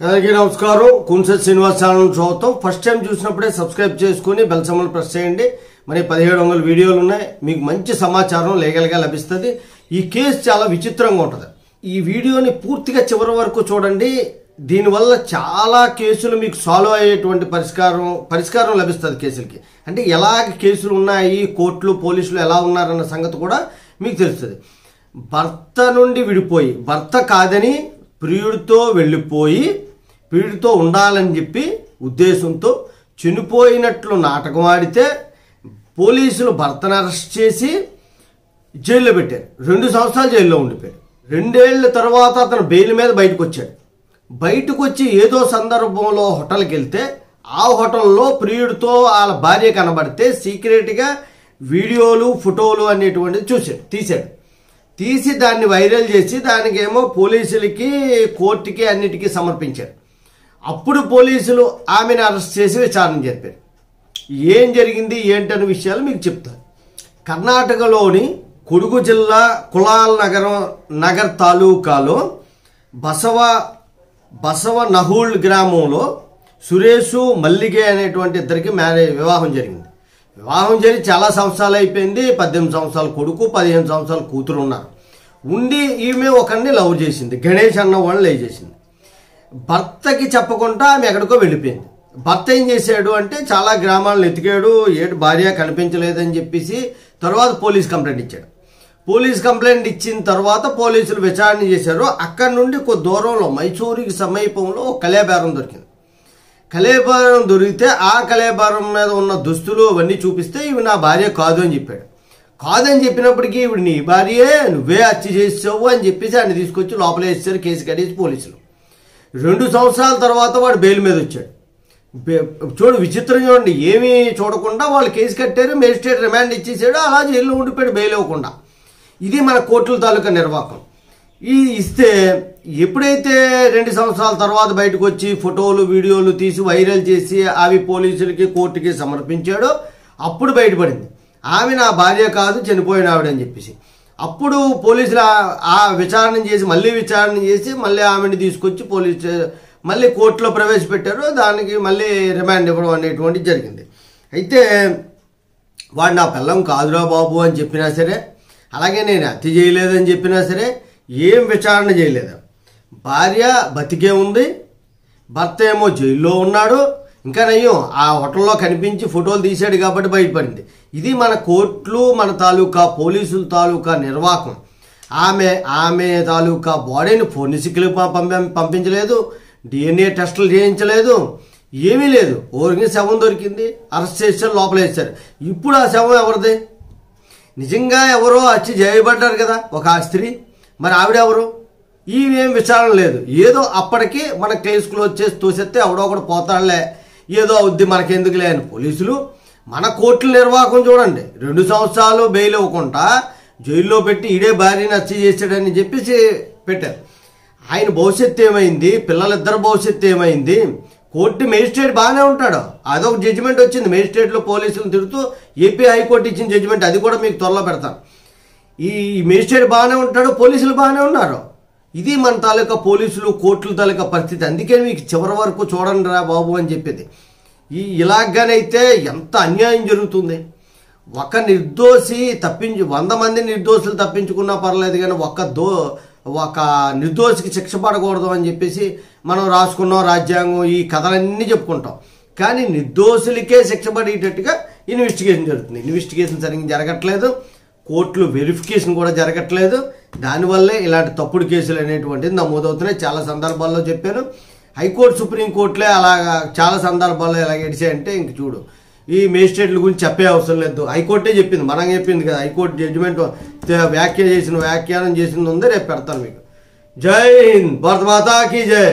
అందరికీ నమస్కారం. కున్సెట్ శ్రీనివాస్ ఛానల్ చూద్దాం. ఫస్ట్ టైం చూసినప్పుడే సబ్స్క్రైబ్ చేసుకుని బెల్ సింబల్ ప్రెస్ చేయండి. మరి 1700 వీడియోలు ఉన్నాయి. మీకు మంచి సమాచారం లీగల్గా లభిస్తుంది. ఈ కేసు చాలా విచిత్రంగా ఉంటుంది. ఈ వీడియోని పూర్తిగా చివరి వరకు చూడండి. దీనివల్ల చాలా కేసులు మీకు సాల్వ్ అయ్యేటువంటి పరిష్కారం లభిస్తుంది కేసులకి. అంటే ఎలాగ కేసులు ఉన్నాయి, కోర్టులు పోలీసులు ఎలా ఉన్నారన్న సంగతి కూడా మీకు తెలుస్తుంది. భర్త నుండి విడిపోయి, భర్త కాదని ప్రియుడితో వెళ్ళిపోయి ప్రియుడితో ఉండాలని చెప్పి ఉద్దేశంతో చనిపోయినట్లు నాటకం ఆడితే పోలీసులు భర్తను అరెస్ట్ చేసి జైల్లో పెట్టారు. 2 సంవత్సరాలు జైల్లో ఉండిపోయాడు. 2 ఏళ్ల తర్వాత అతను బెయిల్ మీద బయటకు వచ్చాడు. బయటకు వచ్చి ఏదో సందర్భంలో హోటల్కి వెళ్తే ఆ హోటల్లో ప్రియుడితో వాళ్ళ భార్య కనబడితే సీక్రెట్గా వీడియోలు ఫోటోలు అనేటువంటిది తీసి దాన్ని వైరల్ చేసి దానికేమో పోలీసులకి కోర్టుకి అన్నిటికీ సమర్పించారు. అప్పుడు పోలీసులు ఆమెను అరెస్ట్ చేసి విచారణ జరిపారు. ఏం జరిగింది ఏంటనే విషయాలు మీకు చెప్తాను. కర్ణాటకలోని కొడుగు జిల్లా కులాల్ నగర్ తాలూకాలో బసవ నహూల్ గ్రామంలో సురేషు మల్లిగే అనేటువంటి ఇద్దరికి వివాహం జరిగింది. వివాహం జరిగి చాలా సంవత్సరాలు అయిపోయింది. 18 సంవత్సరాల కొడుకు, 15 సంవత్సరాల కూతురు ఉన్నారు. ఉండి ఈమె ఒకరిని లవ్ చేసింది. గణేష్ అన్న వాళ్ళని లవ్ చేసింది. భర్తకి చెప్పకుండా ఆమె ఎక్కడికో వెళ్ళిపోయింది. భర్త ఏం చేశాడు అంటే చాలా గ్రామాలను ఎతికాడు. భార్య కనిపించలేదని చెప్పేసి తర్వాత పోలీస్ కంప్లైంట్ ఇచ్చాడు. పోలీస్ కంప్లైంట్ ఇచ్చిన తర్వాత పోలీసులు విచారణ చేశారు. అక్కడి నుండి కొద్ది దూరంలో మైసూరుకి సమీపంలో ఒక కళేబేరం దొరికింది. కళేబరం దొరికితే ఆ కళేబరం మీద ఉన్న దుస్తులు అవన్నీ చూపిస్తే ఇవి నా భార్య కాదు అని చెప్పాడు. కాదని చెప్పినప్పటికీ ఇవి నీ భార్యే, నువ్వే హత్య చేసావు అని చెప్పేసి ఆయన తీసుకొచ్చి లోపల వేసారు. కేసు కట్టేసి పోలీసులు 2 సంవత్సరాల తర్వాత వాడు బెయిల్ మీద వచ్చాడు. విచిత్రం చూడండి. ఏమీ చూడకుండా వాళ్ళు కేసు కట్టారు. మేజిస్ట్రేట్ రిమాండ్ ఇచ్చేసాడు. అలా జైల్లో ఉండిపోయాడు బెయిల్ ఇవ్వకుండా. ఇది మన కోర్టుల తాలూకా నిర్వాహకం. ఇస్తే ఎప్పుడైతే 2 సంవత్సరాల తర్వాత బయటకు వచ్చి ఫోటోలు వీడియోలు తీసి వైరల్ చేసి అవి పోలీసులకి కోర్టుకి సమర్పించాడో అప్పుడు బయటపడింది ఆమె నా భార్య కాదు, చనిపోయిన ఆవిడని చెప్పేసి. అప్పుడు పోలీసులు ఆ విచారణ చేసి మళ్ళీ ఆమెను తీసుకొచ్చి మళ్ళీ కోర్టులో ప్రవేశపెట్టారు. దానికి మళ్ళీ రిమాండ్ ఇవ్వడం అనేటువంటిది జరిగింది. అయితే వాడు నా పిల్లం కాదురా బాబు అని చెప్పినా సరే, అలాగే నేను హత్య చేయలేదని చెప్పినా సరే ఏం విచారణ చేయలేదు. భార్య బతికే ఉంది, భర్త ఏమో జైల్లో ఉన్నాడు. ఇంకా నయ్యం ఆ హోటల్లో కనిపించి ఫోటోలు తీశాడు కాబట్టి బయటపడింది. ఇది మన కోర్టులు, మన తాలూకా పోలీసుల తాలూకా నిర్వాహకం. ఆమె తాలూకా బాడీని ఫోరెన్సిక్కి పంపించలేదు, DNA టెస్టులు చేయించలేదు, ఏమీ లేదు. ఊరికి శవం దొరికింది, అరెస్ట్ చేశారు, లోపల వేశారు. ఇప్పుడు ఆ శవం ఎవరిది? నిజంగా ఎవరో వచ్చి చేయబడ్డారు కదా ఒక స్త్రీ. మరి ఆవిడెవరు? ఈవేం విచారణ లేదు. ఏదో అప్పటికి మన కేసు క్లోజ్ చేసి తోసేస్తే ఎవడో ఒకడు పోతాడులే, ఏదో అవుద్ది మనకెందుకులే అని పోలీసులు. మన కోర్టుల నిర్వాహకం చూడండి. 2 సంవత్సరాలు బెయిల్ ఇవ్వకుండా జైల్లో పెట్టి ఈడే భార్యని హత్య చేశాడని చెప్పేసి పెట్టారు. ఆయన భవిష్యత్తు ఏమైంది? పిల్లలిద్దరు భవిష్యత్తు ఏమైంది? కోర్టు మేజిస్ట్రేట్ బాగానే ఉంటాడు. అదొక జడ్జిమెంట్ వచ్చింది. మేజిస్ట్రేట్లో పోలీసులను తిడుతూ ఏపీ హైకోర్టు ఇచ్చిన జడ్జిమెంట్, అది కూడా మీకు త్వరలో పెడతాను. ఈ మేజిస్ట్రేట్ బాగానే ఉంటాడు, పోలీసులు బాగానే ఉన్నారు. ఇది మన తాలూకా పోలీసులు కోర్టుల తాలూకా పరిస్థితి. అందుకే మీకు చివరి వరకు చూడండి రా బాబు అని చెప్పేది. ఇలాగానైతే ఎంత అన్యాయం జరుగుతుంది. ఒక నిర్దోషి 100 మంది నిర్దోషులు తప్పించుకున్నా పర్లేదు, కానీ ఒక నిర్దోషికి శిక్ష పడకూడదు అని చెప్పేసి మనం రాసుకున్నాం రాజ్యాంగం, ఈ కథలన్నీ చెప్పుకుంటాం. కానీ నిర్దోషులకే శిక్ష పడేటట్టుగా ఇన్వెస్టిగేషన్ జరుగుతుంది. ఇన్వెస్టిగేషన్ సరిగ్గా జరగట్లేదు, కోర్టులు వెరిఫికేషన్ కూడా జరగట్లేదు. దానివల్లే ఇలాంటి తప్పుడు కేసులు అనేటువంటిది నమోదవుతున్నాయి. చాలా సందర్భాల్లో చెప్పాను. హైకోర్టు, సుప్రీంకోర్టులే అలాగా చాలా సందర్భాల్లో ఎలా ఎడిచాయంటే ఇంక చూడు, ఈ మేజిస్ట్రేట్ల గురించి చెప్పే అవసరం లేదు. హైకోర్టే చెప్పింది, మనం చెప్పింది కదా. హైకోర్టు జడ్జిమెంట్ వ్యాఖ్యానం చేసింది ఉంది, రేపు పెడతాను మీకు. జై హింద్, భారత మాతా కీ జై.